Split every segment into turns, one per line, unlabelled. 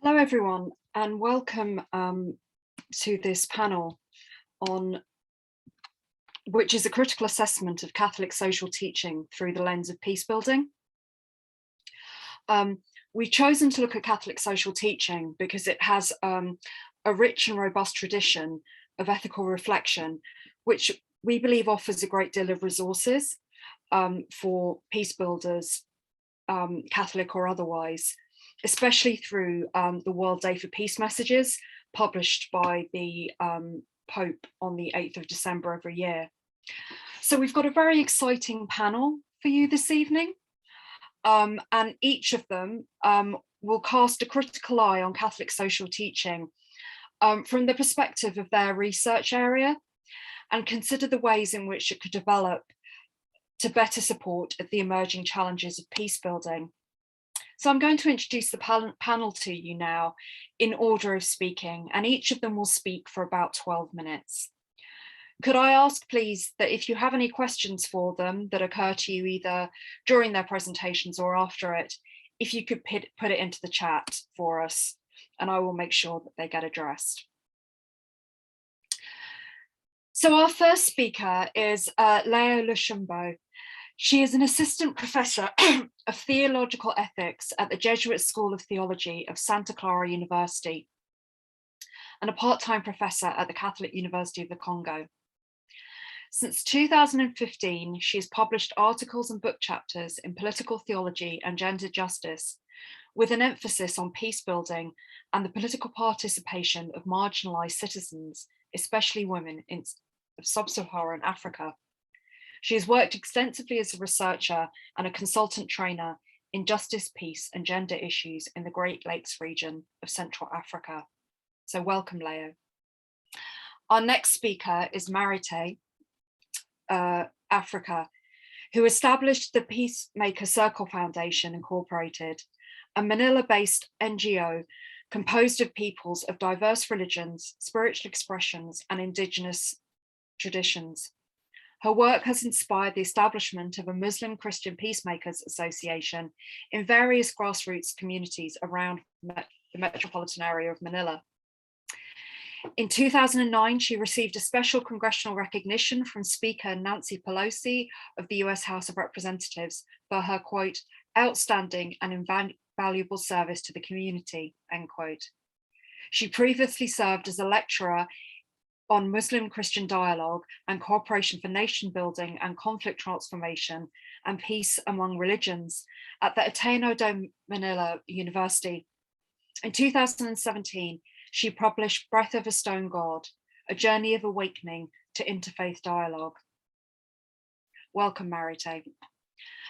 Hello everyone, and welcome to this panel on which is a critical assessment of Catholic social teaching through the lens of peacebuilding. We've chosen to look at Catholic social teaching because it has a rich and robust tradition of ethical reflection, which we believe offers a great deal of resources for peace builders, Catholic or otherwise, especially through the World Day for Peace messages published by the Pope on the 8th of December every year. So we've got a very exciting panel for you this evening, and each of them will cast a critical eye on Catholic social teaching from the perspective of their research area and consider the ways in which it could develop to better support the emerging challenges of peace building. So I'm going to introduce the panel to you now in order of speaking, and each of them will speak for about 12 minutes. Could I ask, please, that if you have any questions for them that occur to you either during their presentations or after it, if you could put it into the chat for us, and I will make sure that they get addressed. So our first speaker is Lushombo. She is an assistant professor of theological ethics at the Jesuit School of Theology of Santa Clara University and a part-time professor at the Catholic University of the Congo. Since 2015, she has published articles and book chapters in political theology and gender justice, with an emphasis on peace building and the political participation of marginalized citizens, especially women in sub-Saharan Africa. She has worked extensively as a researcher and a consultant trainer in justice, peace, and gender issues in the Great Lakes region of Central Africa. So welcome, Leo. Our next speaker is Marites, Africa, who established the Peacemaker Circle Foundation Incorporated, a Manila-based NGO composed of peoples of diverse religions, spiritual expressions, and indigenous traditions. Her work has inspired the establishment of a Muslim Christian Peacemakers Association in various grassroots communities around the metropolitan area of Manila. In 2009, she received a special congressional recognition from Speaker Nancy Pelosi of the US House of Representatives for her, quote, outstanding and invaluable service to the community, end quote. She previously served as a lecturer on Muslim-Christian dialogue and cooperation for nation building and conflict transformation and peace among religions at the Ateneo de Manila University. In 2017, she published Breath of a Stone God, A Journey of Awakening to Interfaith Dialogue. Welcome, Marites.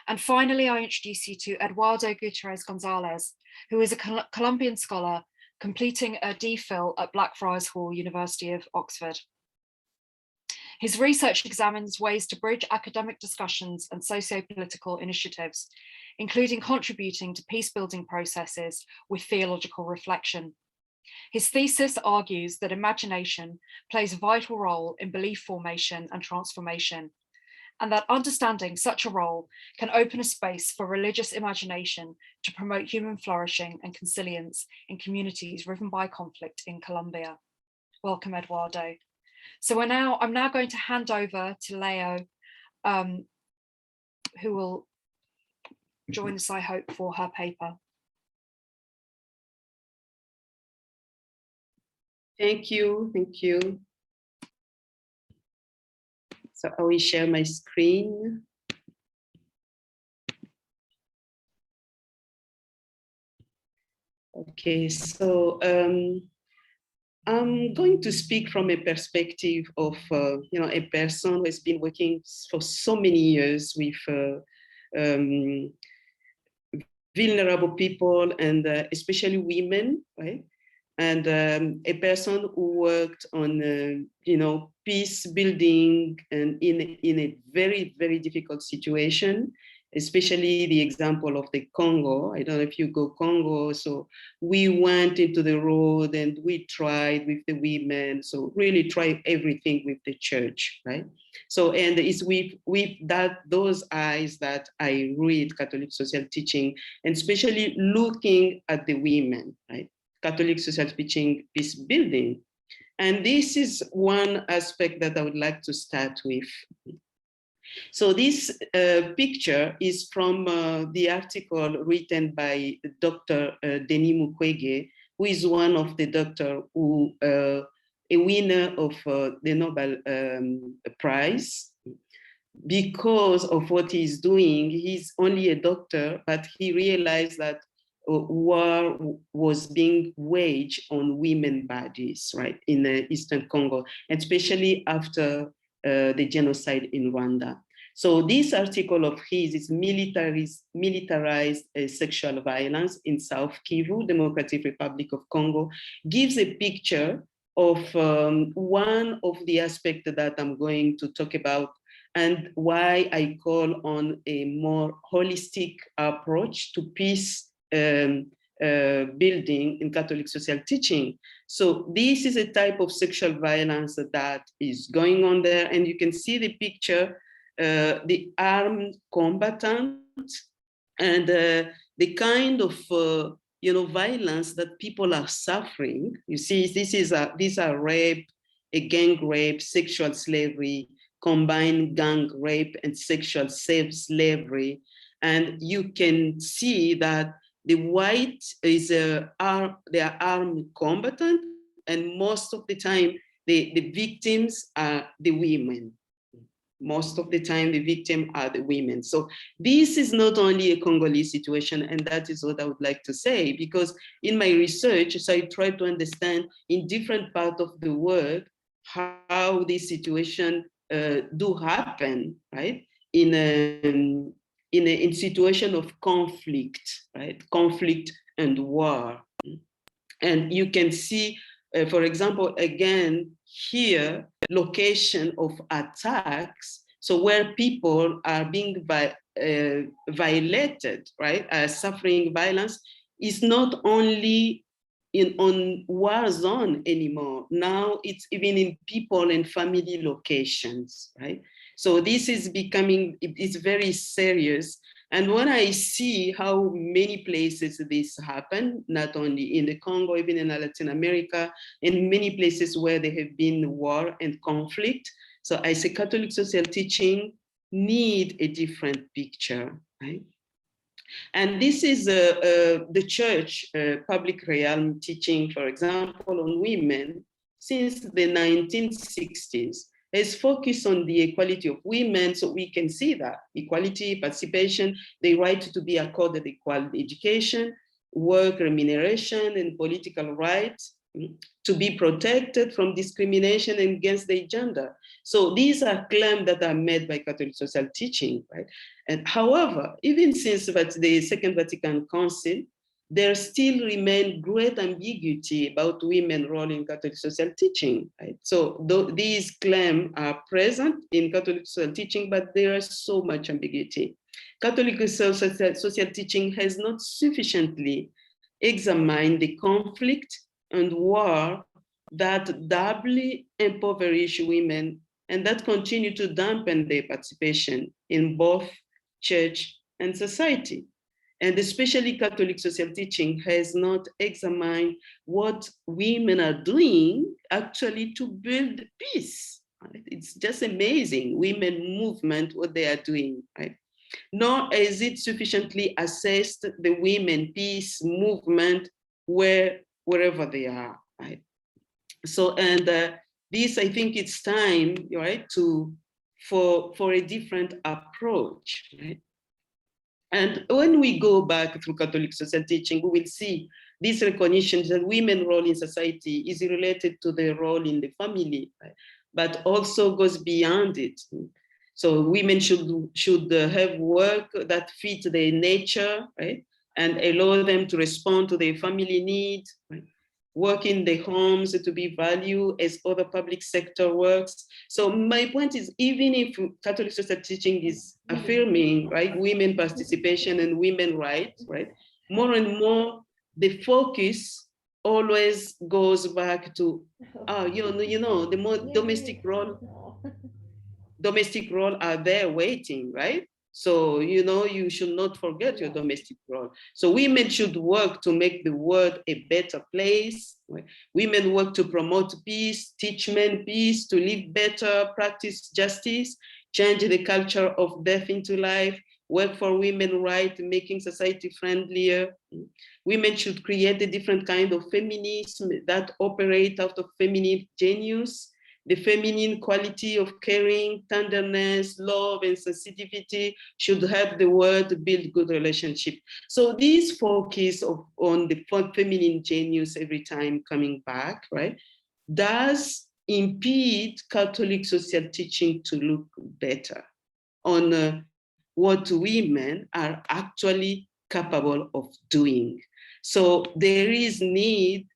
And finally, I introduce you to Eduardo Gutierrez Gonzalez, who is a Colombian scholar completing a DPhil at Blackfriars Hall, University of Oxford. His research examines ways to bridge academic discussions and socio-political initiatives, including contributing to peace-building processes with theological reflection. His thesis argues that imagination plays a vital role in belief formation and transformation, and that understanding such a role can open a space for religious imagination to promote human flourishing and consilience in communities riven by conflict in Colombia. Welcome, Eduardo. So I'm now going to hand over to Leo, who will join us, I hope, for her paper.
Thank you, thank you. So I will share my screen. Okay, so I'm going to speak from a perspective of a person who has been working for so many years with vulnerable people and especially women, right? And a person who worked on, peace building and in a very, very difficult situation, especially the example of the Congo. I don't know if you go Congo. So we went into the road and we tried with the women. So really tried everything with the church, right? So, and it's with those eyes that I read Catholic social teaching, and especially looking at the women, right? Catholic social teaching peace building. And this is one aspect that I would like to start with. So this picture is from the article written by Dr. Denis Mukwege, who is one of the doctors who, a winner of the Nobel Prize. Because of what he's doing, he's only a doctor, but he realized that war was being waged on women bodies, right, in Eastern Congo, especially after the genocide in Rwanda. So this article of his is militarized sexual violence in South Kivu, Democratic Republic of Congo, gives a picture of one of the aspects that I'm going to talk about, and why I call on a more holistic approach to peace building in Catholic social teaching. So this is a type of sexual violence that is going on there, and you can see the picture, the armed combatant, and the kind of violence that people are suffering. You see, these are rape, a gang rape, sexual slavery, combined gang rape and sexual slavery. And you can see that the white is they are armed combatant, and most of the time the victims are the women. Most of the time the victims are the women. So this is not only a Congolese situation, and that is what I would like to say, because in my research, so I try to understand in different parts of the world how this situation do happen, right? In situation of conflict, right? Conflict and war. And you can see, for example, again, here, location of attacks. So where people are being violated, right? Suffering violence is not only on war zone anymore. Now it's even in people and family locations, right? So this is becoming, it's very serious. And when I see how many places this happen, not only in the Congo, even in Latin America, in many places where there have been war and conflict, so I say Catholic social teaching need a different picture, right? And this is the church public realm teaching, for example, on women since the 1960s has focused on the equality of women, so we can see that equality, participation, the right to be accorded equal education, work remuneration, and political rights, to be protected from discrimination against their gender. So these are claims that are made by Catholic social teaching, right? And however, even since the Second Vatican Council, there still remain great ambiguity about women's role in Catholic social teaching, right? So these claims are present in Catholic social teaching, but there is so much ambiguity. Catholic social teaching has not sufficiently examined the conflict and war that doubly impoverish women and that continue to dampen their participation in both church and society. And especially Catholic social teaching has not examined what women are doing actually to build peace. Right? It's just amazing, women movement, what they are doing, right? Nor is it sufficiently assessed the women peace movement wherever they are, right? So, and this, I think it's time, right, for a different approach, right? And when we go back through Catholic social teaching, we will see this recognition that women's role in society is related to their role in the family, right? But also goes beyond it. So women should have work that fit their nature, right? And allow them to respond to their family needs, right? Work in the homes to be valued as other public sector works. So my point is, even if Catholic social teaching is affirming, right, women participation and women rights, right, more and more the focus always goes back to, the more domestic role are there waiting, right? So, you know, you should not forget your domestic role. So women should work to make the world a better place. Women work to promote peace, teach men peace, to live better, practice justice, change the culture of death into life, work for women's rights, making society friendlier. Women should create a different kind of feminism that operate out of feminine genius. The feminine quality of caring, tenderness, love, and sensitivity should help the world to build good relationship. So this focus on the feminine genius every time coming back, right, does impede Catholic social teaching to look better on what women are actually capable of doing. So there is need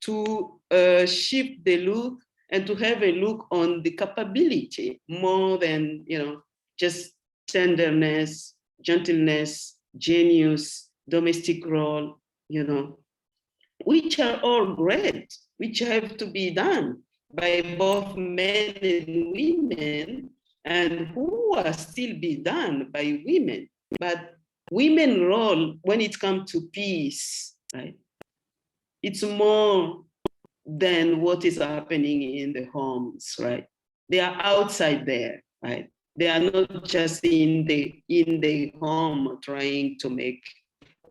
to shift the look and to have a look on the capability more than, you know, just tenderness, gentleness, genius, domestic role, you know, which are all great, which have to be done by both men and women, and who are still be done by women. But women's role when it comes to peace, right? It's more than what is happening in the homes, right? They are outside there, right? They are not just in the home trying to make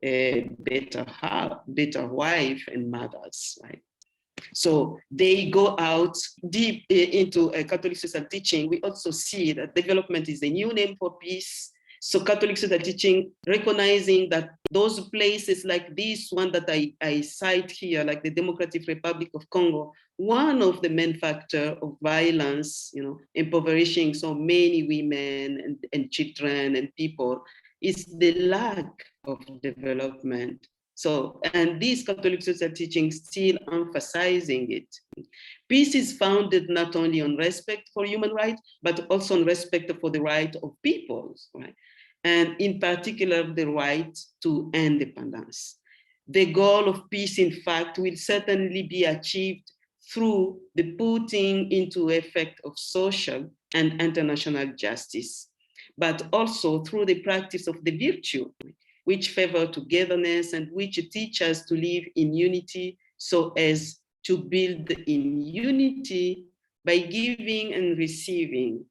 a better wife and mothers, right? So they go out deep into a Catholic social teaching. We also see that development is a new name for peace. So Catholic social teaching, recognizing that those places like this one that I cite here, like the Democratic Republic of Congo, one of the main factors of violence, you know, impoverishing so many women and children and people is the lack of development. So, and this Catholic social teaching still emphasizing it. Peace is founded not only on respect for human rights, but also on respect for the right of peoples, right? And in particular, the right to independence. The goal of peace, in fact, will certainly be achieved through the putting into effect of social and international justice, but also through the practice of the virtue, which favor togetherness and which teach us to live in unity so as to build in unity by giving and receiving.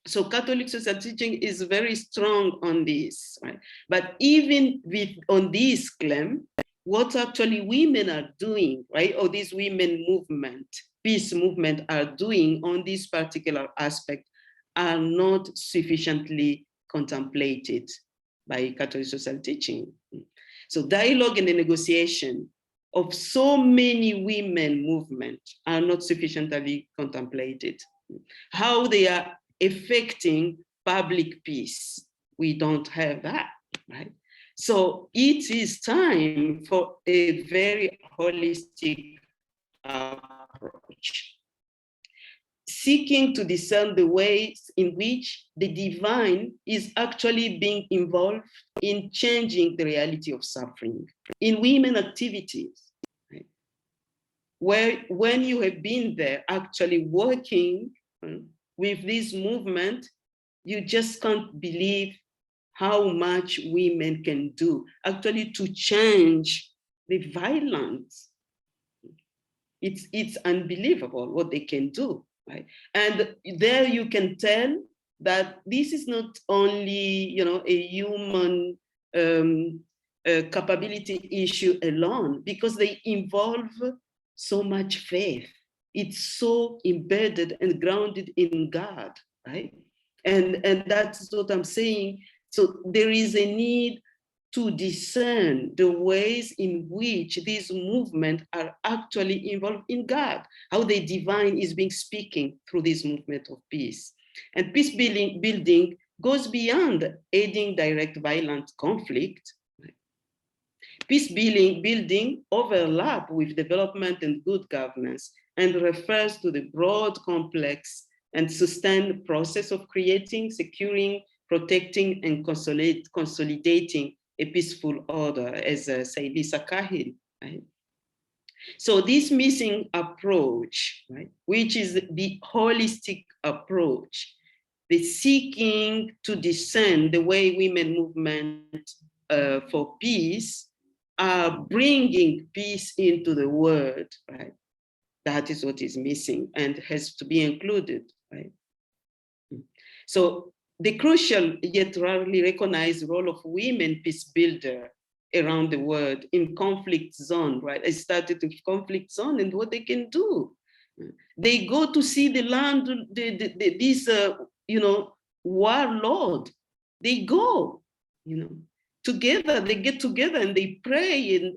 So Catholic social teaching is very strong on this, right? But even on this claim, what actually women are doing, right? Or this women movement, peace movement are doing on this particular aspect are not sufficiently contemplated by Catholic social teaching. So dialogue and the negotiation of so many women movement are not sufficiently contemplated. How they are affecting public peace, we don't have that, right? So it is time for a very holistic approach, seeking to discern the ways in which the divine is actually being involved in changing the reality of suffering in women activities, right? Where when you have been there actually working with this movement, you just can't believe how much women can do actually to change the violence. It's unbelievable what they can do, right? And there you can tell that this is not only, you know, a human capability issue alone, because they involve so much faith. It's so embedded and grounded in God, right? And that's what I'm saying. So there is a need to discern the ways in which these movements are actually involved in God, how the divine is being speaking through this movement of peace. And peace building goes beyond aiding direct violent conflict. Peace building overlap with development and good governance and refers to the broad, complex, and sustained process of creating, securing, protecting, and consolidating a peaceful order, as said Lisa Cahill, right? So this missing approach, right, which is the holistic approach, the seeking to discern the way women movement for peace are bringing peace into the world, right? That is what is missing and has to be included, right? So the crucial yet rarely recognized role of women peace builder around the world in conflict zone, right? I started with conflict zone and what they can do. They go to see the land, these, warlord. They go, together, they get together and they pray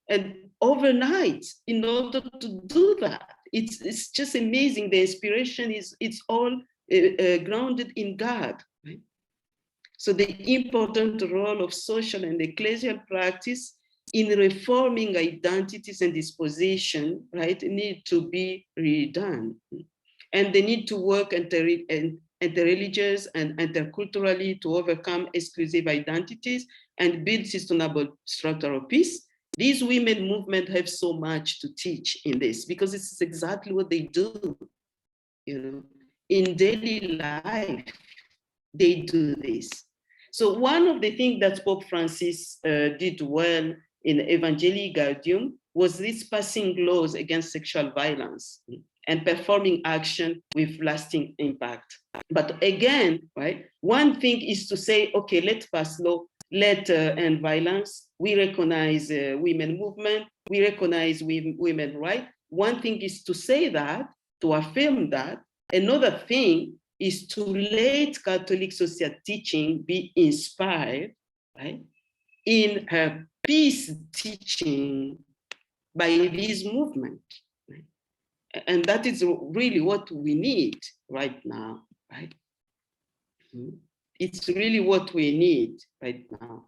and overnight in order to do that. It's just amazing. The inspiration it's all grounded in God. Right? So the important role of social and ecclesial practice in reforming identities and disposition, right, need to be redone. And they need to work interreligious and interculturally to overcome exclusive identities and build sustainable structural peace. These women movement have so much to teach in this because this is exactly what they do, in daily life, they do this. So one of the things that Pope Francis did well in Evangelii Gaudium was this passing laws against sexual violence and performing action with lasting impact. But again, right, one thing is to say, okay, let's pass law, let end violence. We recognize women movement. We recognize women rights. One thing is to say that, to affirm that. Another thing is to let Catholic social teaching be inspired, right, in her peace teaching by this movement. Right? And that is really what we need right now, right? It's really what we need right now.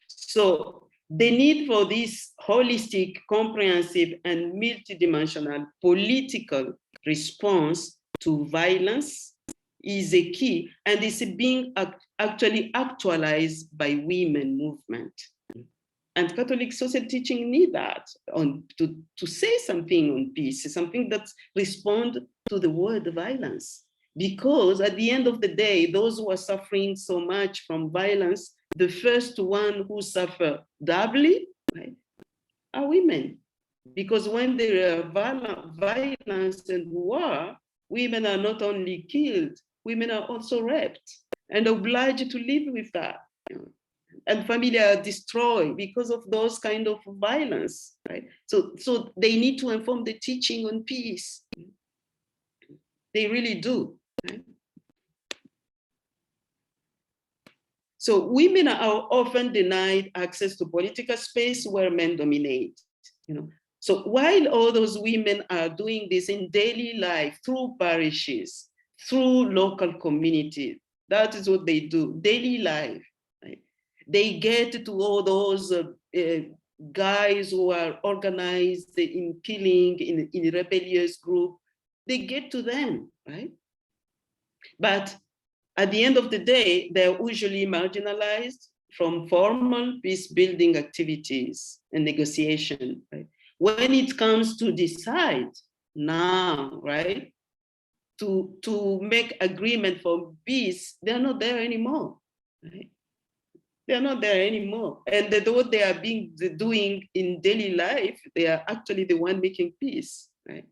So the need for this holistic, comprehensive, and multidimensional political response to violence is a key, and is being actually actualized by women movement. And Catholic social teaching need that to say something on peace, something that responds to the word violence. Because at the end of the day, those who are suffering so much from violence, the first one who suffer doubly, right, are women. Because when there are violence and war, women are not only killed, women are also raped and obliged to live with that. And families are destroyed because of those kind of violence, right? So they need to inform the teaching on peace. They really do. Right? So women are often denied access to political space where men dominate. So while all those women are doing this in daily life through parishes, through local communities, that is what they do, daily life. Right? They get to all those guys who are organized in killing, in rebellious group, they get to them, right? But at the end of the day, they're usually marginalized from formal peace building activities and negotiation, right? When it comes to decide now, right, to make agreement for peace, they're not there anymore, right? They're not there anymore. And what they are doing in daily life, they are actually the one making peace, right?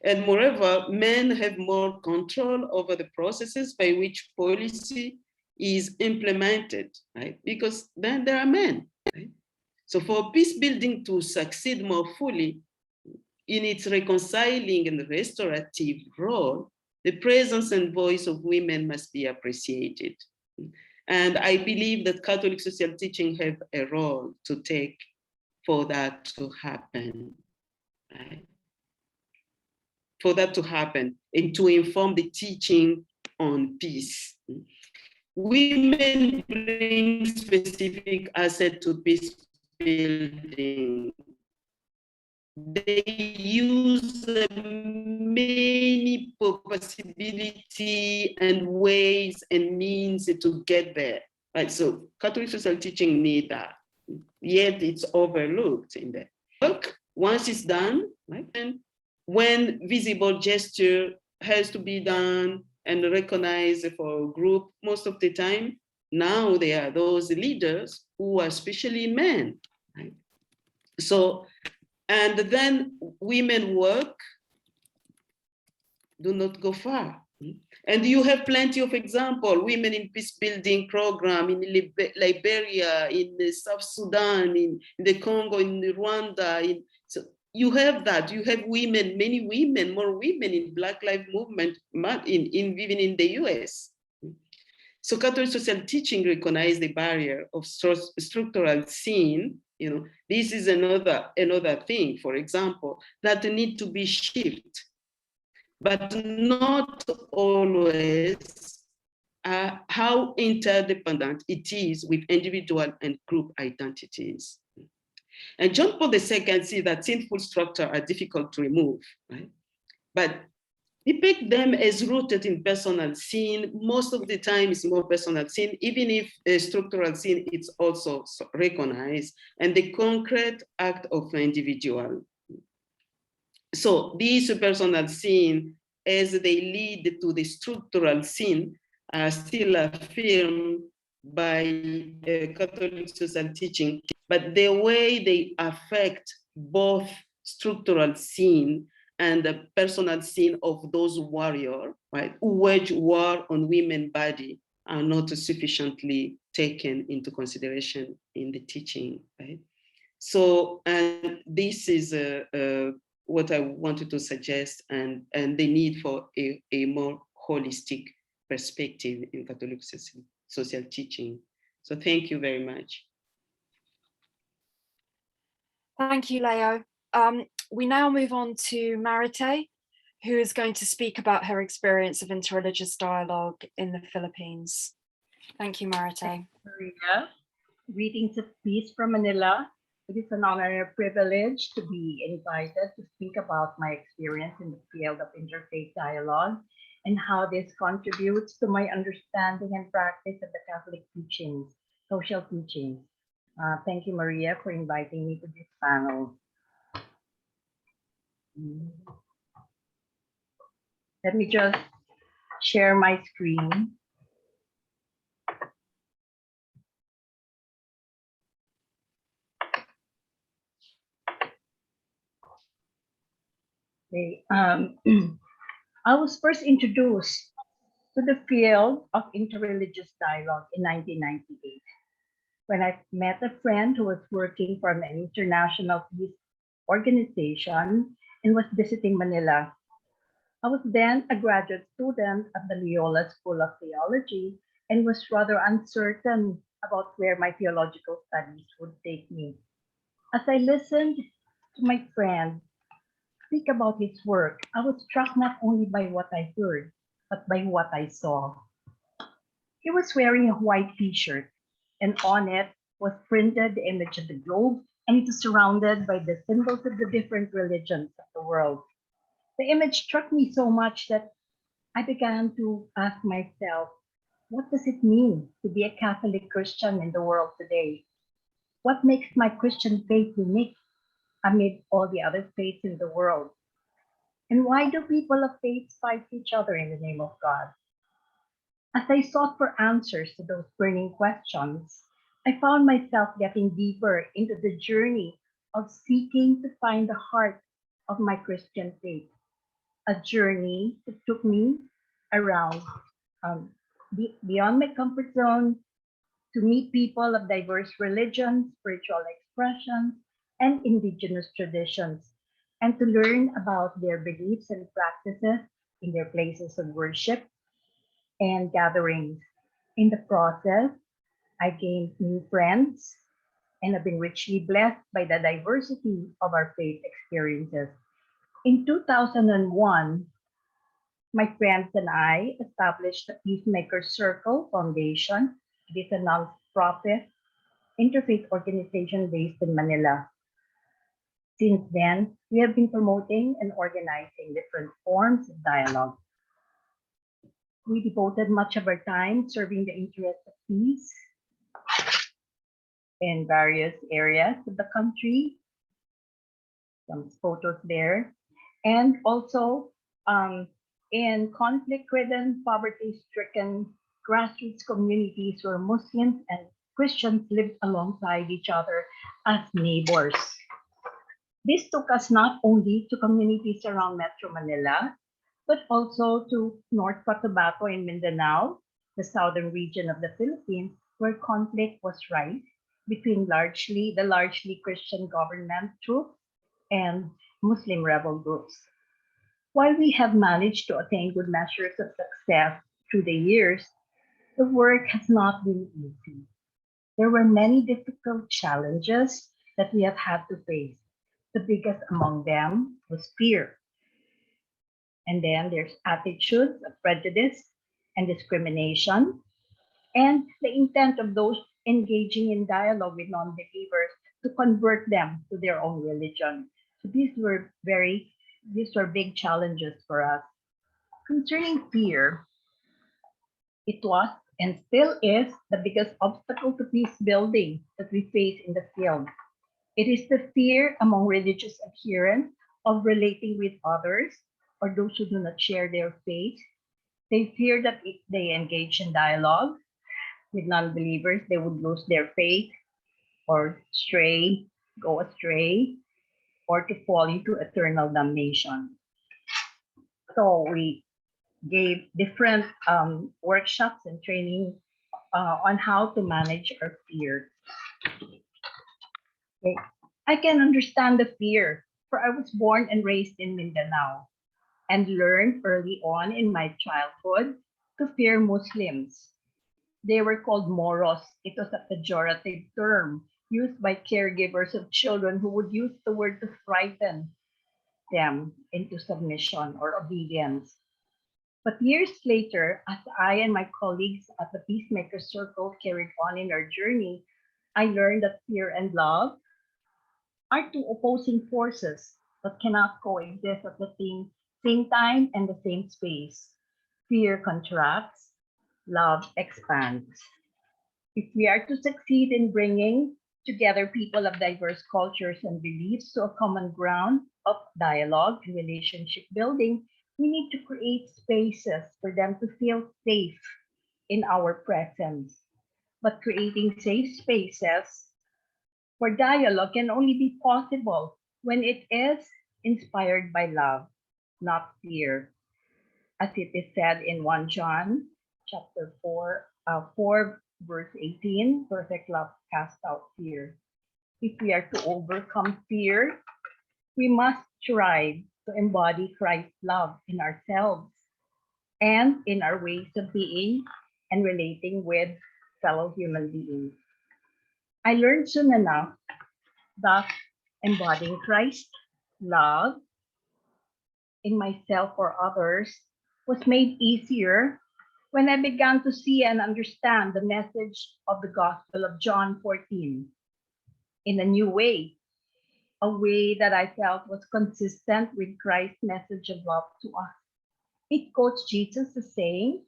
And moreover, men have more control over the processes by which policy is implemented, right? Because then there are men, right? So for peace building to succeed more fully in its reconciling and restorative role, the presence and voice of women must be appreciated. And I believe that Catholic social teaching have a role to take for that to happen, right? For that to happen and to inform the teaching on peace. Women bring specific asset to peace building. They use many possibility and ways and means to get there. Right? So Catholic social teaching need that, yet it's overlooked in the work. Once it's done, right? And when visible gesture has to be done and recognized for a group most of the time. Now there are those leaders who are especially men, right? So, and then women work, do not go far. And you have plenty of example, women in peace building program in Liberia, in South Sudan, in the Congo, in Rwanda. So you have that. You have women, many women, more women in Black Lives Movement, even in the US. So Catholic social teaching recognize the barrier of structural sin. You know, this is another thing, for example, that need to be shifted, but not always how interdependent it is with individual and group identities. And John Paul II sees that sinful structures are difficult to remove, right? But he picked them as rooted in personal sin. Most of the time it's more personal sin, even if a structural sin is also recognized, and the concrete act of an individual. So these personal sin, as they lead to the structural sin, are still affirmed by Catholic social teaching, but the way they affect both structural sin and the personal sin of those warriors, right, who wage war on women's body, are not sufficiently taken into consideration in the teaching, right? So, and this is what I wanted to suggest, and the need for a more holistic perspective in Catholic social teaching. So thank you very much.
Thank you, Leo. We now move on to Marite, who is going to speak about her experience of interreligious dialogue in the Philippines. Thank you, Marite.
Thanks, Maria. Greetings of peace from Manila. It is an honor and a privilege to be invited to speak about my experience in the field of interfaith dialogue and how this contributes to my understanding and practice of the Catholic teachings, social teachings. Thank you, Maria, for inviting me to this panel. Let me just share my screen. Okay. I was first introduced to the field of interreligious dialogue in 1998 when I met a friend who was working for an international peace organization and was visiting Manila. I was then a graduate student at the Loyola School of Theology and was rather uncertain about where my theological studies would take me. As I listened to my friend speak about his work, I was struck not only by what I heard, but by what I saw. He was wearing a white t-shirt, and on it was printed the image of the globe, and it was surrounded by the symbols of the different religions of the world. The image struck me so much that I began to ask myself, what does it mean to be a Catholic Christian in the world today? What makes my Christian faith unique amid all the other faiths in the world? And why do people of faith fight each other in the name of God? As I sought for answers to those burning questions, I found myself getting deeper into the journey of seeking to find the heart of my Christian faith, a journey that took me around beyond my comfort zone to meet people of diverse religions, spiritual expressions, and indigenous traditions, and to learn about their beliefs and practices in their places of worship and gatherings. In the process, I gained new friends and have been richly blessed by the diversity of our faith experiences. In 2001, my friends and I established the Peacemakers Circle Foundation. It is a non-profit interfaith organization based in Manila. Since then, we have been promoting and organizing different forms of dialogue. We devoted much of our time serving the interests of peace in various areas of the country. Some photos there. And also in conflict-ridden, poverty-stricken grassroots communities where Muslims and Christians lived alongside each other as neighbors. This took us not only to communities around Metro Manila, but also to North Cotabato in Mindanao, the southern region of the Philippines, where conflict was rife between the largely Christian government troops and Muslim rebel groups. While we have managed to attain good measures of success through the years, the work has not been easy. There were many difficult challenges that we have had to face. The biggest among them was fear. And then there's attitudes of prejudice and discrimination, and the intent of those engaging in dialogue with non-believers to convert them to their own religion. So these were big challenges for us. Concerning fear, it was and still is the biggest obstacle to peace building that we face in the field. It is the fear among religious adherents of relating with others or those who do not share their faith. They fear that if they engage in dialogue with non-believers, they would lose their faith or go astray, or to fall into eternal damnation. So we gave different workshops and training on how to manage our fear. Okay. I can understand the fear, for I was born and raised in Mindanao and learned early on in my childhood to fear Muslims. They were called Moros. It was a pejorative term used by caregivers of children who would use the word to frighten them into submission or obedience. But years later, as I and my colleagues at the Peacemakers Circle carried on in our journey, I learned that fear and love are two opposing forces that cannot coexist at the same time and the same space. Fear contracts, love expands. If we are to succeed in bringing together people of diverse cultures and beliefs to a common ground of dialogue and relationship building, we need to create spaces for them to feel safe in our presence. But creating safe spaces for dialogue can only be possible when it is inspired by love, not fear. As it is said in 1 John chapter 4 verse 18, perfect love casts out fear. If we are to overcome fear, we must strive to embody Christ's love in ourselves and in our ways of being and relating with fellow human beings. I learned soon enough that embodying Christ's love in myself or others was made easier when I began to see and understand the message of the Gospel of John 14 in a new way, a way that I felt was consistent with Christ's message of love to us. It quotes Jesus as saying,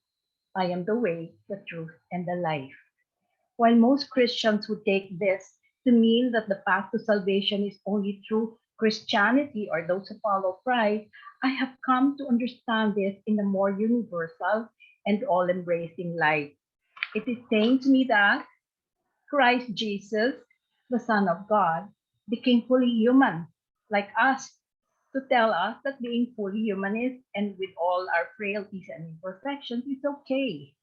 I am the way, the truth, and the life. While most Christians would take this to mean that the path to salvation is only through Christianity or those who follow Christ, I have come to understand this in a more universal and all-embracing light. It is saying to me that Christ Jesus, the Son of God, became fully human, like us, to tell us that being fully human is, and with all our frailties and imperfections, is okay,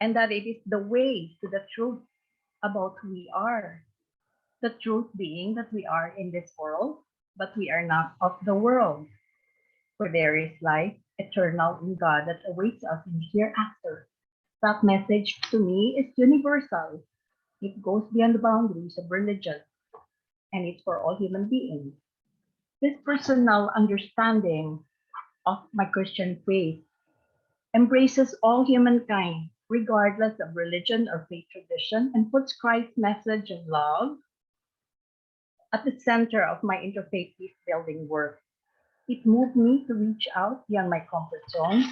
and that it is the way to the truth about who we are. The truth being that we are in this world, but we are not of the world. For there is life eternal in God that awaits us in the hereafter. That message to me is universal. It goes beyond the boundaries of religion, and it's for all human beings. This personal understanding of my Christian faith embraces all humankind, regardless of religion or faith tradition, and puts Christ's message of love at the center of my interfaith peace building work. It moved me to reach out beyond my comfort zone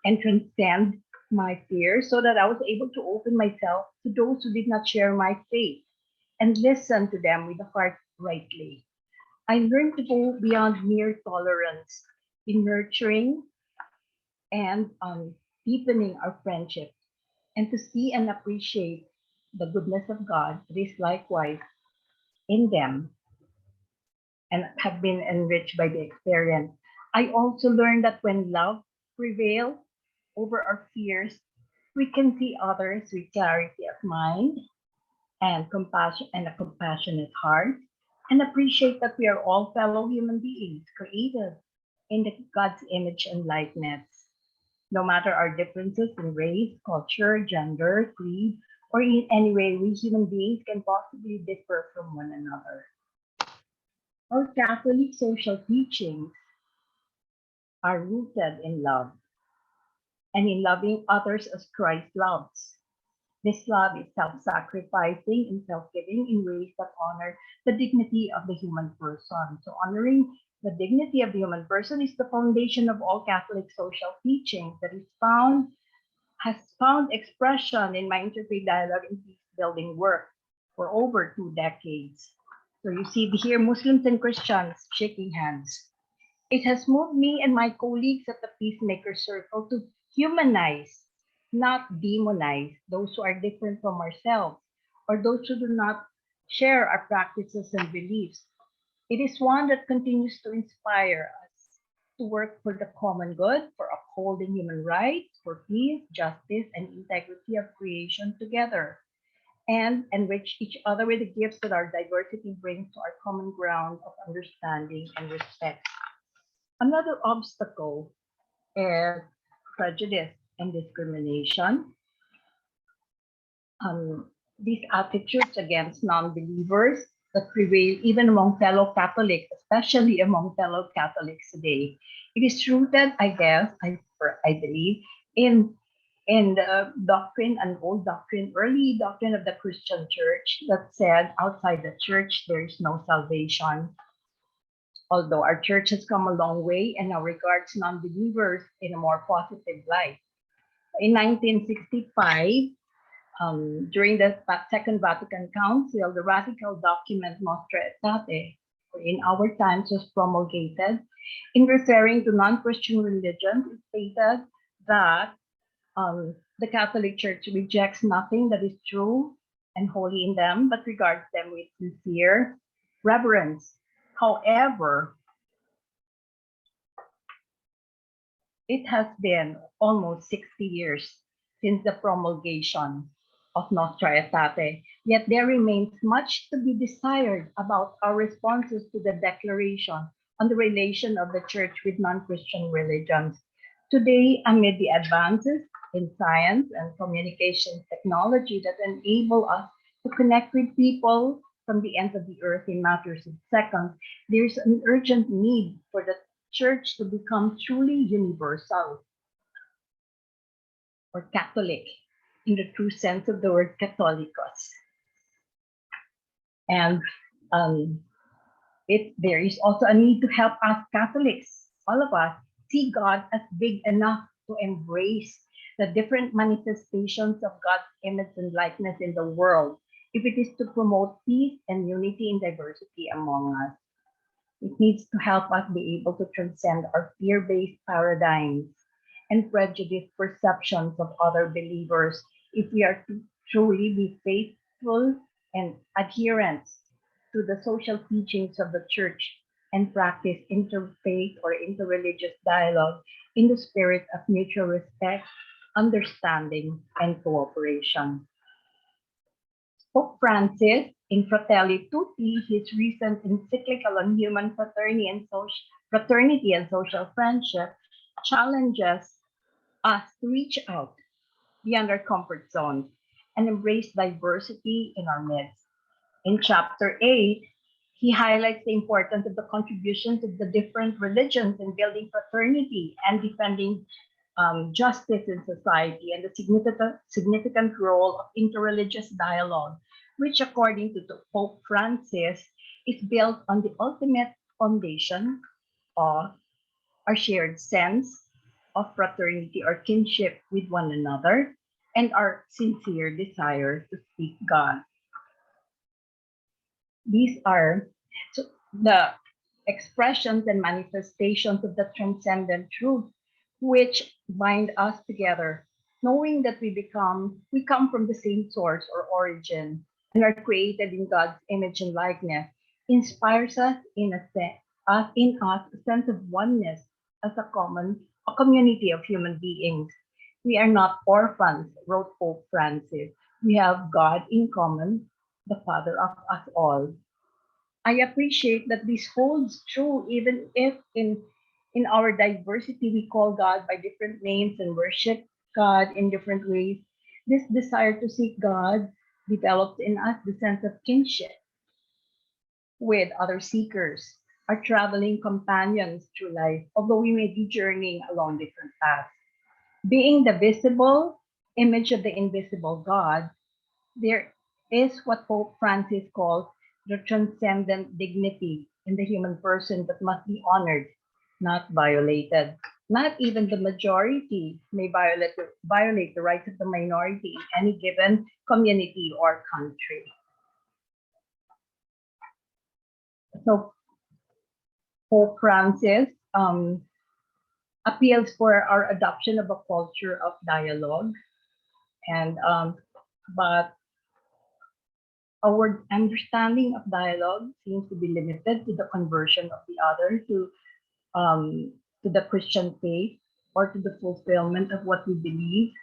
and transcend my fears so that I was able to open myself to those who did not share my faith and listen to them with the heart rightly. I learned to go beyond mere tolerance in nurturing and deepening our friendship, and to see and appreciate the goodness of God that is likewise in them and have been enriched by the experience. I also learned that when love prevails over our fears, we can see others with clarity of mind and compassion and a compassionate heart, and appreciate that we are all fellow human beings created in God's image and likeness. No matter our differences in race, culture, gender, creed, or in any way we human beings can possibly differ from one another. Our Catholic social teachings are rooted in love and in loving others as Christ loves. This love is self-sacrificing and self-giving in ways that honor the dignity of the human person. So honoring the dignity of the human person is the foundation of all Catholic social teachings that has found expression in my interfaith dialogue and peace building work for over 2 decades. So you see here Muslims and Christians shaking hands. It has moved me and my colleagues at the Peacemaker Circle to humanize, not demonize, those who are different from ourselves or those who do not share our practices and beliefs. It is one that continues to inspire us to work for the common good, for upholding human rights, for peace, justice, and integrity of creation together, and enrich each other with the gifts that our diversity brings to our common ground of understanding and respect. Another obstacle is prejudice and discrimination. These attitudes against non-believers that prevail even among fellow Catholics, especially among fellow Catholics today. It is rooted, I guess, I believe, in the doctrine, an old doctrine, early doctrine of the Christian church that said outside the church there is no salvation. Although our church has come a long way and now regards non-believers in a more positive light. In 1965, during the Second Vatican Council, the radical document Nostra Aetate, in our times, was promulgated. In referring to non-Christian religions, it stated that the Catholic Church rejects nothing that is true and holy in them, but regards them with sincere reverence. However, it has been almost 60 years since the promulgation of Nostra Aetate, yet there remains much to be desired about our responses to the declaration on the relation of the Church with non-Christian religions. Today, amid the advances in science and communication technology that enable us to connect with people from the ends of the earth in matters of seconds, there's an urgent need for the Church to become truly universal or Catholic in the true sense of the word Catholicos. And there is also a need to help us Catholics, all of us, see God as big enough to embrace the different manifestations of God's image and likeness in the world, if it is to promote peace and unity in diversity among us. It needs to help us be able to transcend our fear-based paradigms and prejudiced perceptions of other believers if we are to truly be faithful and adherents to the social teachings of the Church and practice interfaith or interreligious dialogue in the spirit of mutual respect, understanding, and cooperation. Pope Francis, in Fratelli Tutti, his recent encyclical on human fraternity and social friendship, challenges us to reach out beyond our comfort zones and embrace diversity in our midst. In chapter 8, he highlights the importance of the contributions of the different religions in building fraternity and defending justice in society, and the significant role of interreligious dialogue, which, according to Pope Francis, is built on the ultimate foundation of our shared sense of fraternity or kinship with one another and our sincere desire to seek God. These are the expressions and manifestations of the transcendent truth which bind us together, knowing that we come from the same source or origin and are created in God's image and likeness, inspires us in us a sense of oneness as a community of human beings. We are not orphans, wrote Pope Francis. We have God in common, the Father of us all. I appreciate that this holds true even if in our diversity we call God by different names and worship God in different ways. This desire to seek God develops in us the sense of kinship with other seekers, our traveling companions through life, although we may be journeying along different paths. Being the visible image of the invisible God, there is what Pope Francis calls the transcendent dignity in the human person that must be honored, not violated. Not even the majority may violate the rights of the minority in any given community or country. So Pope Francis appeals for our adoption of a culture of dialogue, and but our understanding of dialogue seems to be limited to the conversion of the other to the Christian faith or to the fulfillment of what we believe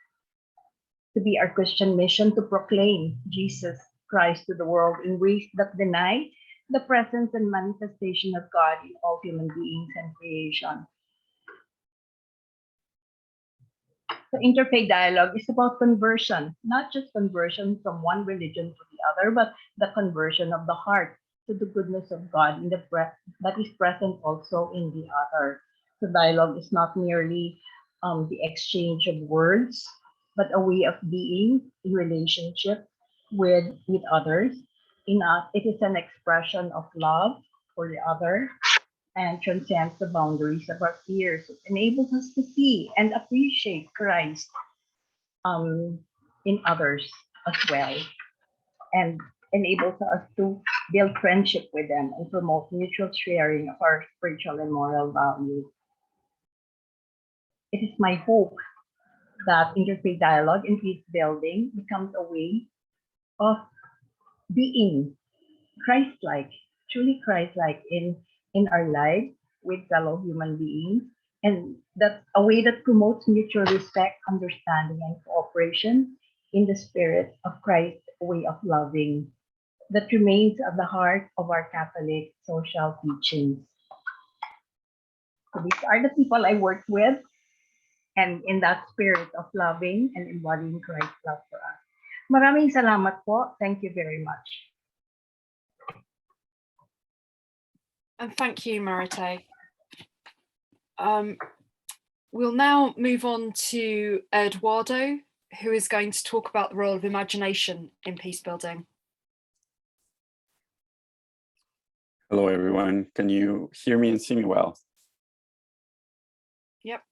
to be our Christian mission to proclaim Jesus Christ to the world in ways that deny the presence and manifestation of God in all human beings and creation. So interfaith dialogue is about conversion, not just conversion from one religion to the other, but the conversion of the heart to the goodness of God in that is present also in the other. So dialogue is not merely the exchange of words, but a way of being in relationship with others. It is an expression of love for the other and transcends the boundaries of our fears. It enables us to see and appreciate Christ in others as well, and enables us to build friendship with them and promote mutual sharing of our spiritual and moral values. It is my hope that interfaith dialogue and peace building becomes a way of being Christ-like, truly Christ-like in our lives with fellow human beings, and that's a way that promotes mutual respect, understanding, and cooperation in the spirit of Christ's way of loving that remains at the heart of our Catholic social teachings. So these are the people I work with, and in that spirit of loving and embodying Christ's love for us. Maraming salamat po. Thank you very much.
And thank you, Marites. We'll now move on to Eduardo, who is going to talk about the role of imagination in peacebuilding.
Hello, everyone. Can you hear me and see me well?
Yep.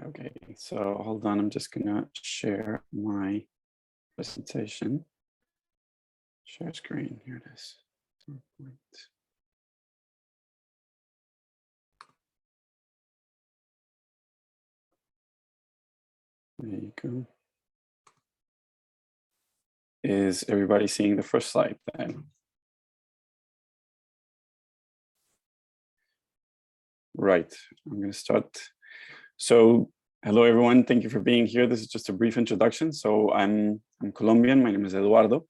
Okay, so hold on. I'm just gonna share my presentation. Share screen. Here it is. There you go. Is everybody seeing the first slide then? Right, I'm going to start. So, hello everyone, thank you for being here. This is just a brief introduction. So I'm Colombian, my name is Eduardo.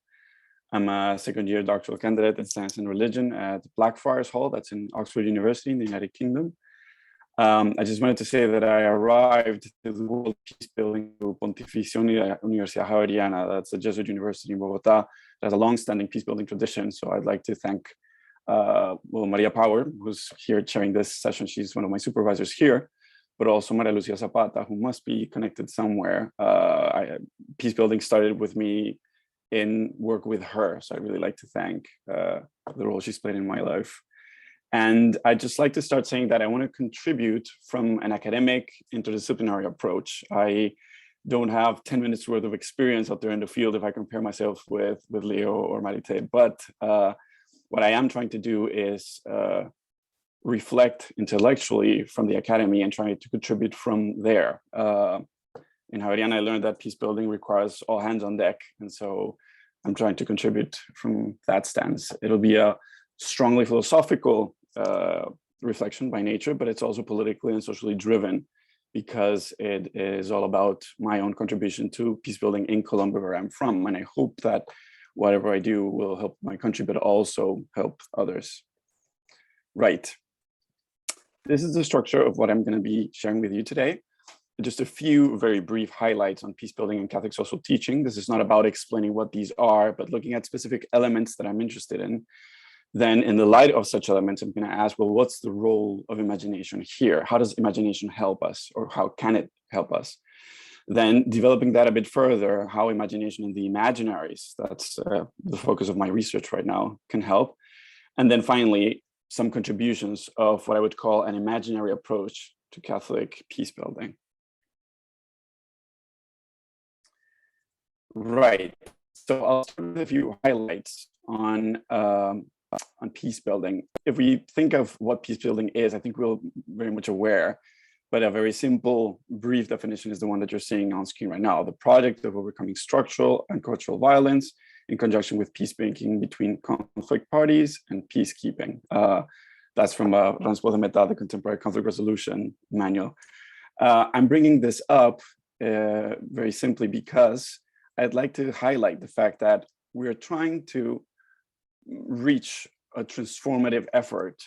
I'm a second-year doctoral candidate in science and religion at Blackfriars Hall, that's in Oxford University in the United Kingdom. I just wanted to say that I arrived to the World Peacebuilding through Pontificia Universidad Javeriana, that's a Jesuit university in Bogota. It has a long-standing peacebuilding tradition, so I'd like to thank Maria Power, who's here chairing this session. She's one of my supervisors here, but also Maria Lucia Zapata, who must be connected somewhere. Peacebuilding started with me in work with her, so I'd really like to thank the role she's played in my life. And I'd just like to start saying that I want to contribute from an academic interdisciplinary approach. I don't have 10 minutes worth of experience out there in the field if I compare myself with Leo or Marite, but what I am trying to do is reflect intellectually from the academy and try to contribute from there. In Javeriana, I learned that peace building requires all hands on deck. And so I'm trying to contribute from that stance. It'll be a strongly philosophical reflection by nature, but it's also politically and socially driven because it is all about my own contribution to peace building in Colombia, where I'm from. And I hope that whatever I do will help my country, but also help others. Right. This is the structure of what I'm going to be sharing with you today. Just a few very brief highlights on peace building and Catholic social teaching. This is not about explaining what these are, but looking at specific elements that I'm interested in. Then in the light of such elements, I'm going to ask, well, what's the role of imagination here? How does imagination help us, or how can it help us? Then developing that a bit further, how imagination and the imaginaries, that's the focus of my research right now, can help. And then finally, some contributions of what I would call an imaginary approach to Catholic peace building. Right, so I'll start with a few highlights on peace building. If we think of what peace building is, I think we're very much aware, but a very simple, brief definition is the one that you're seeing on screen right now: the project of overcoming structural and cultural violence in conjunction with peacemaking between conflict parties and peacekeeping. That's from Transport de Meta, the Contemporary Conflict Resolution Manual. I'm bringing this up very simply because I'd like to highlight the fact that we're trying to reach a transformative effort,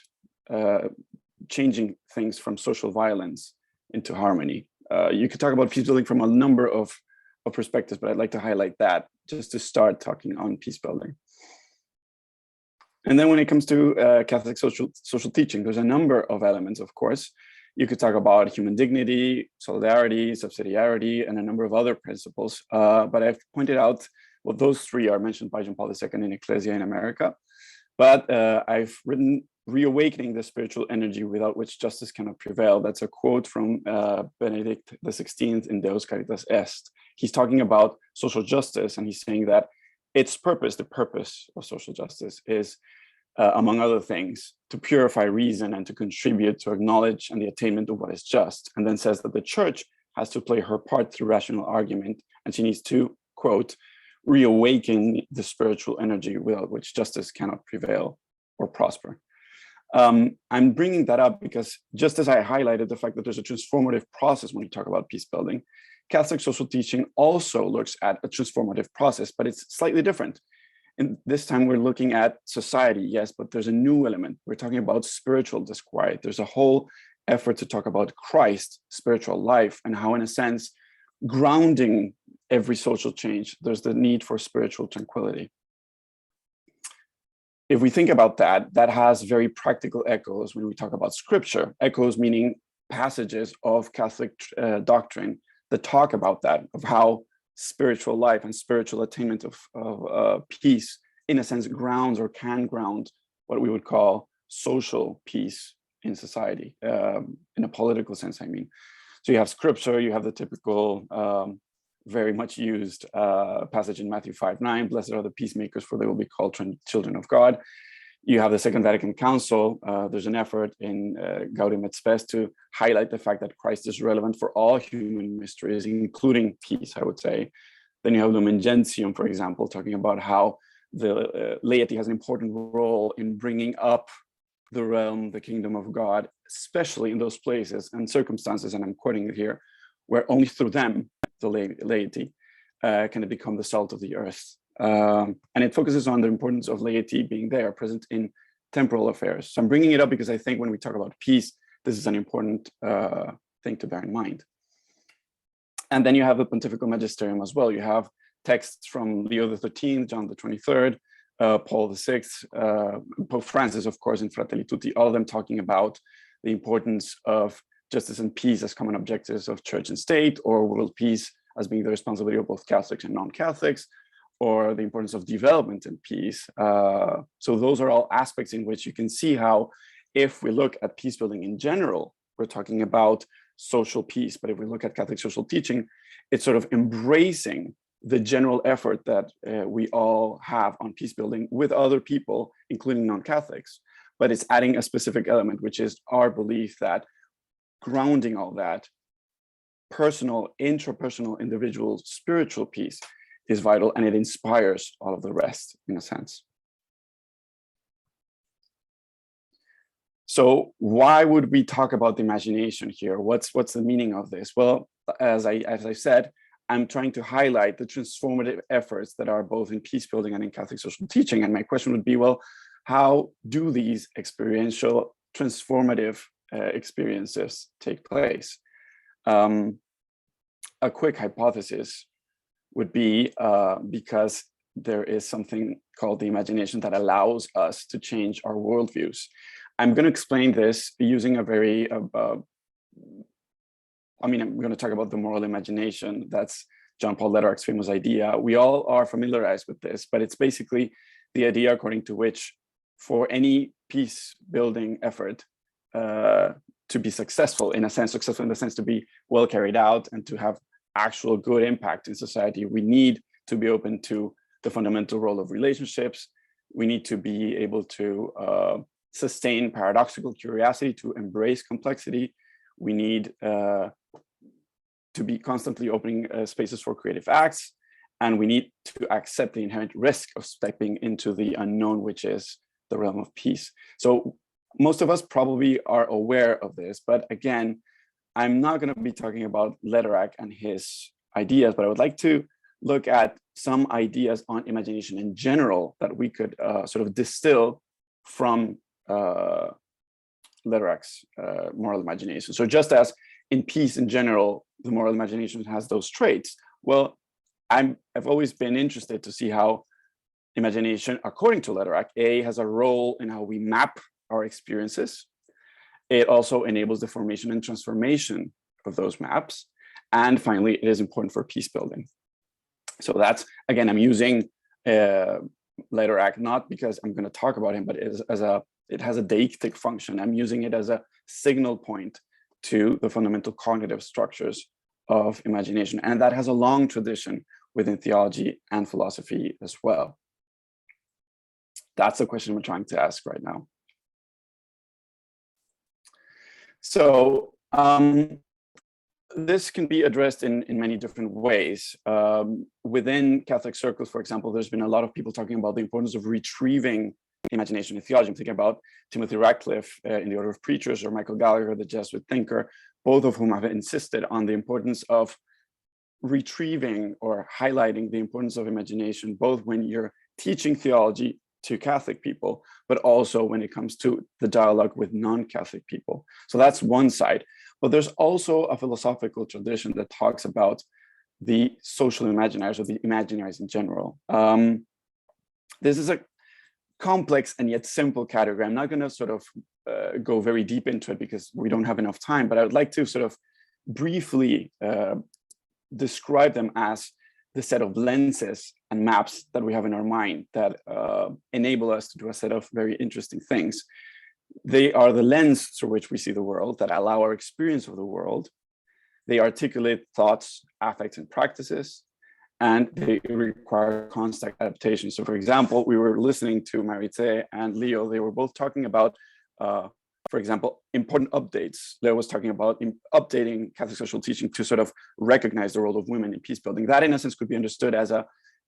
changing things from social violence into harmony. You could talk about peace building from a number of perspectives, but I'd like to highlight that just to start talking on peace building. And then when it comes to Catholic social teaching, there's a number of elements, of course. You could talk about human dignity, solidarity, subsidiarity, and a number of other principles. But I've pointed out, well, those three are mentioned by John Paul II in Ecclesia in America. But I've written Reawakening the Spiritual Energy Without Which Justice Cannot Prevail. That's a quote from Benedict XVI in Deus Caritas Est. He's talking about social justice, and he's saying that its purpose, the purpose of social justice, is, among other things, to purify reason and to contribute to acknowledge and the attainment of what is just, and then says that the church has to play her part through rational argument, and she needs to, quote, reawaken the spiritual energy without which justice cannot prevail or prosper. I'm bringing that up because just as I highlighted the fact that there's a transformative process when you talk about peace building, Catholic social teaching also looks at a transformative process, but it's slightly different. And this time we're looking at society, yes, but there's a new element. We're talking about spiritual disquiet. There's a whole effort to talk about Christ, spiritual life, and how, in a sense, grounding every social change, there's the need for spiritual tranquility. If we think about that, that has very practical echoes when we talk about scripture. Echoes meaning passages of Catholic doctrine that talk about that, of how spiritual life and spiritual attainment of peace, in a sense, grounds or can ground what we would call social peace in society, in a political sense, I mean. So you have scripture, you have the typical, very much used passage in Matthew 5:9, blessed are the peacemakers, for they will be called children of God. You have the Second Vatican Council. There's an effort in Gaudium et Spes to highlight the fact that Christ is relevant for all human mysteries, including peace, I would say. Then you have Lumen Gentium, for example, talking about how the laity has an important role in bringing up the realm, the kingdom of God, especially in those places and circumstances, and I'm quoting it here, where only through them, the laity, can it become the salt of the earth. And it focuses on the importance of laity being there, present in temporal affairs. So I'm bringing it up because I think when we talk about peace, this is an important thing to bear in mind. And then you have the Pontifical Magisterium as well. You have texts from Leo XIII, John the 23rd, Paul VI, Pope Francis, of course, in Fratelli Tutti, all of them talking about the importance of justice and peace as common objectives of church and state, or world peace as being the responsibility of both Catholics and non-Catholics, or the importance of development and peace. So those are all aspects in which you can see how, if we look at peace building in general, we're talking about social peace. But if we look at Catholic social teaching, it's sort of embracing the general effort that we all have on peace building with other people, including non-Catholics. but it's adding a specific element, which is our belief that grounding all that, personal, intrapersonal, individual, spiritual peace is vital, and it inspires all of the rest, in a sense. So why would we talk about the imagination here? What's the meaning of this? Well, as I said, I'm trying to highlight the transformative efforts that are both in peace building and in Catholic social teaching. And my question would be, well, how do these experiential transformative experiences take place? A quick hypothesis would be because there is something called the imagination that allows us to change our worldviews. I'm going to explain this using a very, I'm going to talk about the moral imagination. That's John Paul Lederach's famous idea. We all are familiarized with this, but it's basically the idea according to which for any peace building effort to be successful, in a sense, successful in the sense to be well carried out and to have actual good impact in society, we need to be open to the fundamental role of relationships. We need to be able to sustain paradoxical curiosity, to embrace complexity. We need to be constantly opening spaces for creative acts, and we need to accept the inherent risk of stepping into the unknown, which is the realm of peace. So most of us probably are aware of this, but again, I'm not going to be talking about Lederach and his ideas, but I would like to look at some ideas on imagination in general that we could sort of distill from Lederach's moral imagination. So just as in peace in general, the moral imagination has those traits, well, I've always been interested to see how imagination, according to Lederach, has a role in how we map our experiences. It also enables the formation and transformation of those maps. And finally, it is important for peace building. So that's, again, I'm using Lederach not because I'm going to talk about him, but it has a deictic function. I'm using it as a signal point to the fundamental cognitive structures of imagination. And that has a long tradition within theology and philosophy as well. That's the question we're trying to ask right now. So this can be addressed in many different ways. Within Catholic circles, for example, there's been a lot of people talking about the importance of retrieving imagination in theology. I'm thinking about Timothy Ratcliffe in the Order of Preachers, or Michael Gallagher, the Jesuit thinker, both of whom have insisted on the importance of retrieving or highlighting the importance of imagination, both when you're teaching theology to Catholic people, but also when it comes to the dialogue with non-Catholic people. So that's one side. But there's also a philosophical tradition that talks about the social imaginaries, or the imaginaries in general. This is a complex and yet simple category. I'm not going to sort of go very deep into it because we don't have enough time, but I would like to sort of briefly describe them as the set of lenses and maps that we have in our mind that enable us to do a set of very interesting things. They are the lens through which we see the world, that allow our experience of the world. They articulate thoughts, affects, and practices, and they require constant adaptation. So for example, we were listening to Marites and Leo. They were both talking about, for example, important updates. Leo was talking about updating Catholic social teaching to sort of recognize the role of women in peace building. That in a sense could be understood as a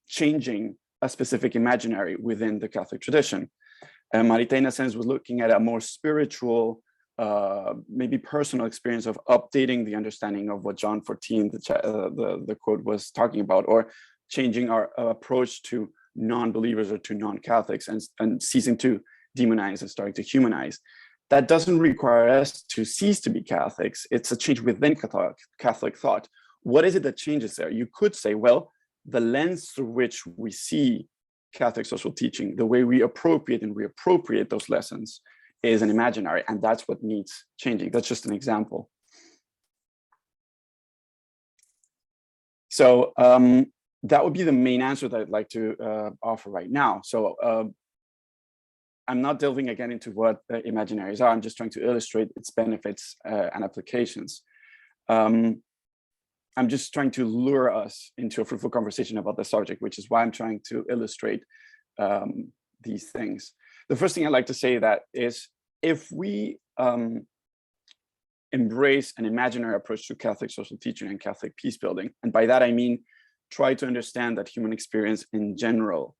changing a specific imaginary within the Catholic tradition. Marita, in a sense, was looking at a more spiritual, maybe personal experience of updating the understanding of what John 14, the quote, was talking about, or changing our approach to non-believers or to non-Catholics, and ceasing to demonize and starting to humanize. That doesn't require us to cease to be Catholics. It's a change within Catholic thought. What is it that changes there? You could say, well, the lens through which we see Catholic social teaching, the way we appropriate and reappropriate those lessons, is an imaginary, and that's what needs changing. That's just an example. So that would be the main answer that I'd like to offer right now. So I'm not delving again into what imaginaries are. I'm just trying to illustrate its benefits and applications. I'm just trying to lure us into a fruitful conversation about the subject, which is why I'm trying to illustrate these things. the first thing I'd like to say that is, if we embrace an imaginary approach to Catholic social teaching and Catholic peace building, and by that I mean try to understand that human experience in general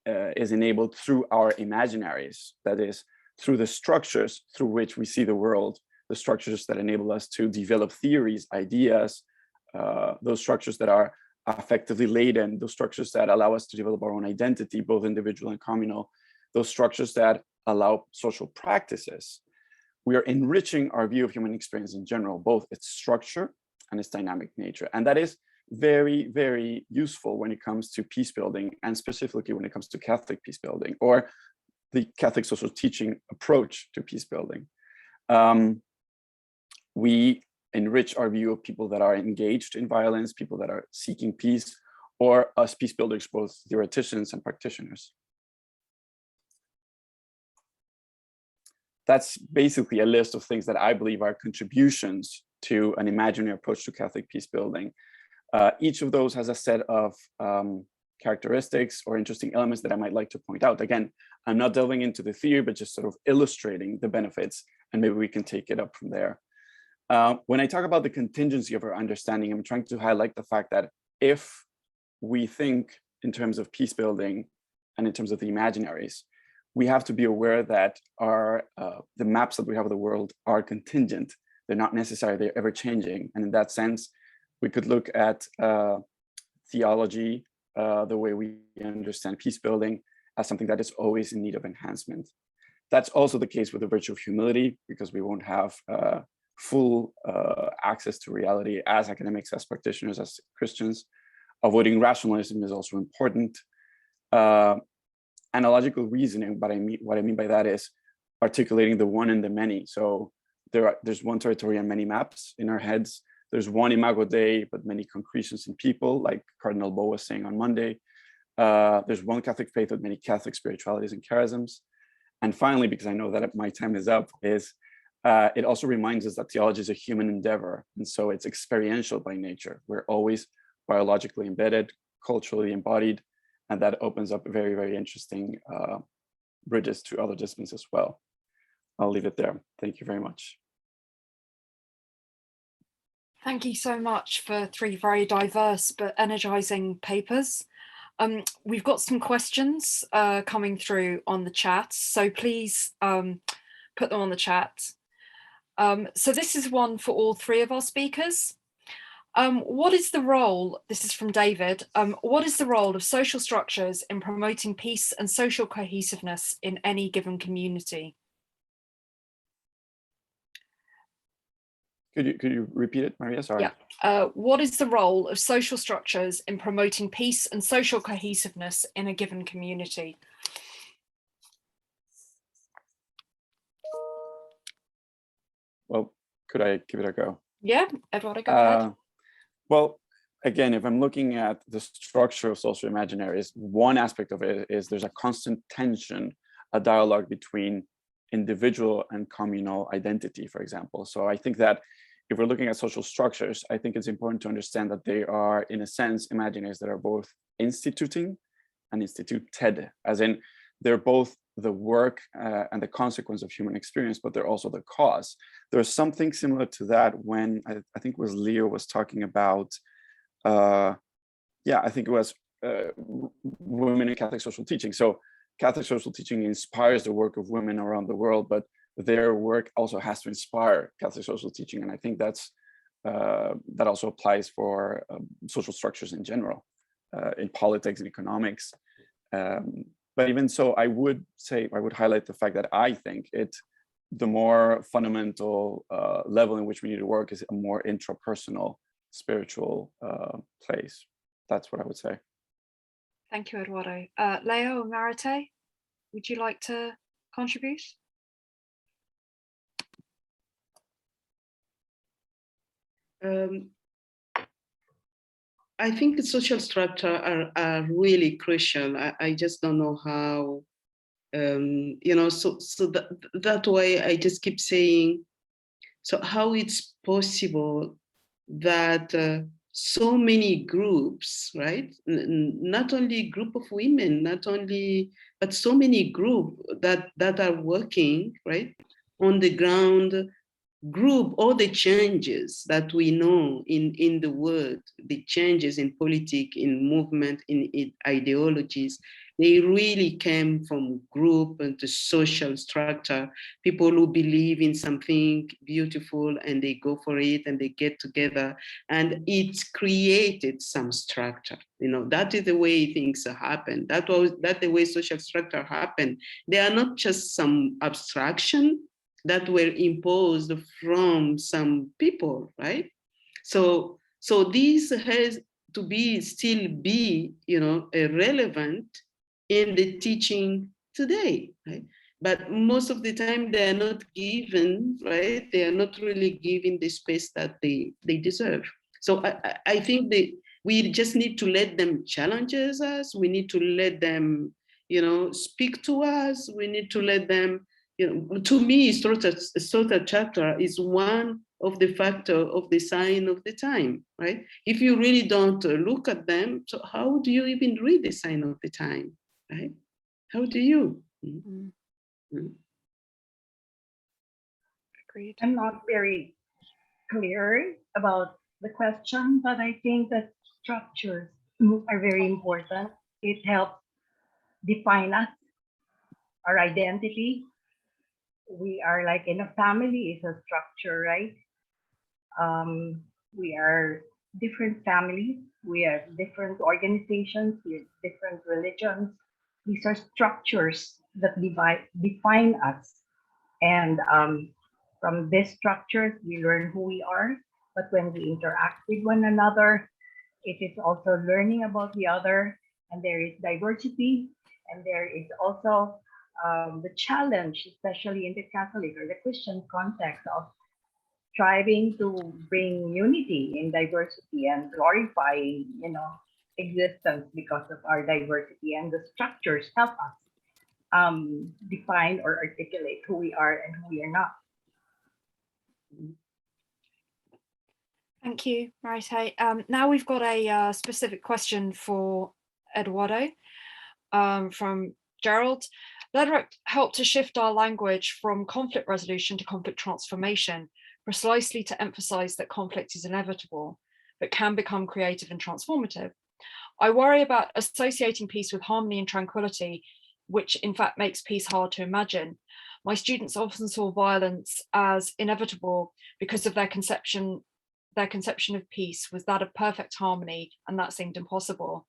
is enabled through our imaginaries, that is, through the structures through which we see the world, the structures that enable us to develop theories, ideas, those structures that are affectively laden, those structures that allow us to develop our own identity, both individual and communal, those structures that allow social practices. We are enriching our view of human experience in general, both its structure and its dynamic nature. And that is very, very useful when it comes to peace building, and specifically when it comes to Catholic peace building, or the Catholic social teaching approach to peace building. We enrich our view of people that are engaged in violence, people that are seeking peace, or us peace builders, both theoreticians and practitioners. That's basically a list of things that I believe are contributions to an imaginary approach to Catholic peace building. Each of those has a set of characteristics or interesting elements that I might like to point out. Again, I'm not delving into the theory, but just sort of illustrating the benefits, and maybe we can take it up from there. When I talk about the contingency of our understanding, I'm trying to highlight the fact that if we think in terms of peace building and in terms of the imaginaries, we have to be aware that the maps that we have of the world are contingent. They're not necessary, they're ever changing. And in that sense, we could look at theology, the way we understand peace building, as something that is always in need of enhancement. That's also the case with the virtue of humility, because we won't have full access to reality as academics, as practitioners, as Christians. Avoiding rationalism is also important. Analogical reasoning, but what I mean by that is articulating the one and the many. So there's one territory and many maps in our heads. There's one imago Dei, but many concretions in people, like Cardinal Bo was saying on Monday. There's one Catholic faith with many Catholic spiritualities and charisms. And finally, because I know that my time is up, is it also reminds us that theology is a human endeavor. And so it's experiential by nature. We're always biologically embedded, culturally embodied, and that opens up very, very interesting bridges to other disciplines as well. I'll leave it there. Thank you very much.
Thank you so much for 3 very diverse but energizing papers. We've got some questions coming through on the chat, so please put them on the chat. So this is one for all 3 of our speakers. What is the role, this is from David, what is the role of social structures in promoting peace and social cohesiveness in any given community?
Could you repeat it, Maria? Sorry.
Yeah. What is the role of social structures in promoting peace and social cohesiveness in a given community?
Well, could I give it a go?
Yeah, Eduardo, go ahead.
Well, again, if I'm looking at the structure of social imaginaries, one aspect of it is there's a constant tension, a dialogue between individual and communal identity, for example. So I think that if we're looking at social structures, I think it's important to understand that they are, in a sense, imaginaries that are both instituting and instituted, as in they're both the work and the consequence of human experience, but they're also the cause. There's something similar to that when I think it was Leo was talking about, I think it was women in Catholic social teaching. So Catholic social teaching inspires the work of women around the world, but their work also has to inspire Catholic social teaching. And I think that also applies for social structures in general, in politics and economics. But even so, I would highlight the fact that I think the more fundamental level in which we need to work is a more intrapersonal, spiritual place. That's what I would say.
Thank you, Eduardo. Leo and Marite, would you like to contribute?
I think the social structure are really crucial. I just don't know how, so that way I just keep saying, so how it's possible that so many groups, right? Not only group of women, but so many groups that are working, right, on the ground, group all the changes that we know in the world, the changes in politics, in movement, in ideologies, they really came from group and the social structure, people who believe in something beautiful and they go for it and they get together, and it created some structure. You know, that is the way things happen. That's the way social structure happen. They are not just some abstraction that were imposed from some people, right? So this has to be still be, you know, relevant in the teaching today, right? But most of the time they are not given, right? They are not really given the space that they deserve. So I think we just need to let them challenge us. We need to let them, you know, speak to us. We need to let them, you know, to me, Untitled Chapter is one of the factor of the sign of the time, right? If you really don't look at them, so how do you even read the sign of the time, right? How do you?
Agreed.
I'm not very clear about the question, but I think that structures are very important. It helps define us, our identity. We are like in a family, it's a structure, right? We are different families, we have different organizations, we have different religions. These are structures that define us. And from these structures, we learn who we are. But when we interact with one another, it is also learning about the other. And there is diversity. And there is also the challenge, especially in the Catholic or the Christian context, of striving to bring unity in diversity and glorifying, you know, existence because of our diversity. And the structures help us define or articulate who we are and who we are not.
Thank you, Marite. Now we've got a specific question for Eduardo from Gerald. Let help to shift our language from conflict resolution to conflict transformation, precisely to emphasize that conflict is inevitable, but can become creative and transformative. I worry about associating peace with harmony and tranquility, which in fact makes peace hard to imagine. My students often saw violence as inevitable because of their conception of peace was that of perfect harmony, and that seemed impossible.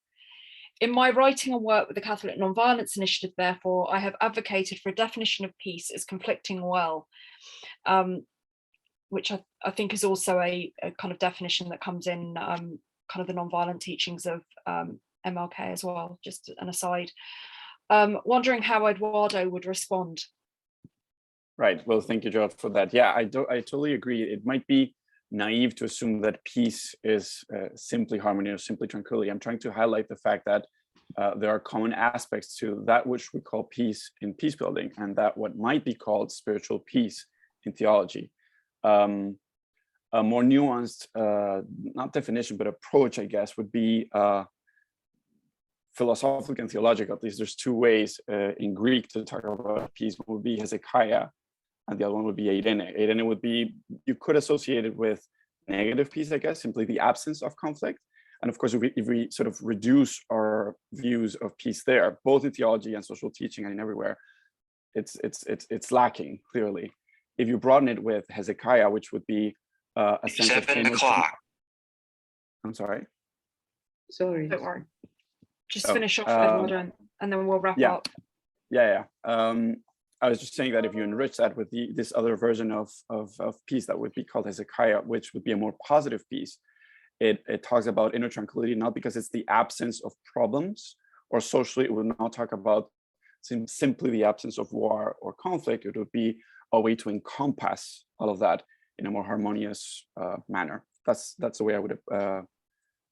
In my writing and work with the Catholic Nonviolence Initiative, therefore, I have advocated for a definition of peace as conflicting well, which I think is also a kind of definition that comes in kind of the nonviolent teachings of MLK as well, just an aside. Wondering how Eduardo would respond.
Right, well, thank you, Gerald, for that. Yeah, I totally agree. It might be naive to assume that peace is simply harmony or simply tranquility. I'm trying to highlight the fact that there are common aspects to that which we call peace in peacebuilding, and that what might be called spiritual peace in theology. A more nuanced, not definition, but approach, I guess, would be philosophical and theological. At least there's two ways in Greek to talk about peace. One would be Hezekiah, and the other one would be Eirene. Eirene would be, you could associate it with negative peace, I guess, simply the absence of conflict. And of course, if we sort of reduce our views of peace there, both in theology and social teaching and in everywhere, it's lacking, clearly. If you broaden it with Hezekiah, which would be a sense of 7 o'clock. I'm sorry.
Sorry.
Don't worry. Just finish off, Eduardo, and then we'll wrap up.
Yeah. I was just saying that if you enrich that with this other version of peace that would be called Hezekiah, which would be a more positive peace, it talks about inner tranquility, not because it's the absence of problems, or socially it would not talk about simply the absence of war or conflict. It would be a way to encompass all of that in a more harmonious manner. That's the way I would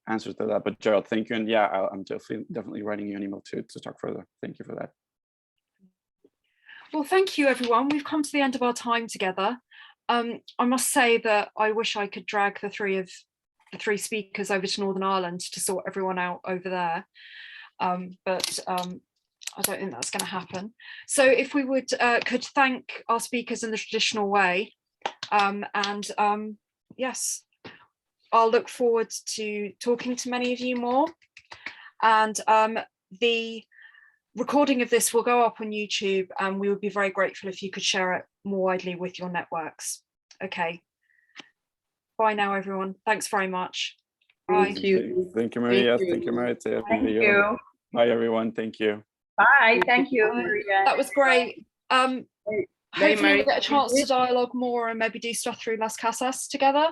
answer to that. But Gerald, thank you. And yeah, I'm definitely writing you an email to talk further. Thank you for that.
Well, thank you, everyone. We've come to the end of our time together. I must say that I wish I could drag the three of the 3 speakers over to Northern Ireland to sort everyone out over there. But I don't think that's going to happen. So if we would could thank our speakers in the traditional way, yes, I'll look forward to talking to many of you more. And the recording of this will go up on YouTube, and we would be very grateful if you could share it more widely with your networks. Okay. Bye now, everyone. Thanks very much. Bye.
Thank you.
Thank you, Maria.
Thank you.
Thank you, Marites.
Thank you.
Bye, everyone. Thank you.
Bye. Thank you,
Bye.
Maria.
That was great. Hopefully
Mary.
we'll get a chance to dialogue more and maybe do stuff through Las Casas together.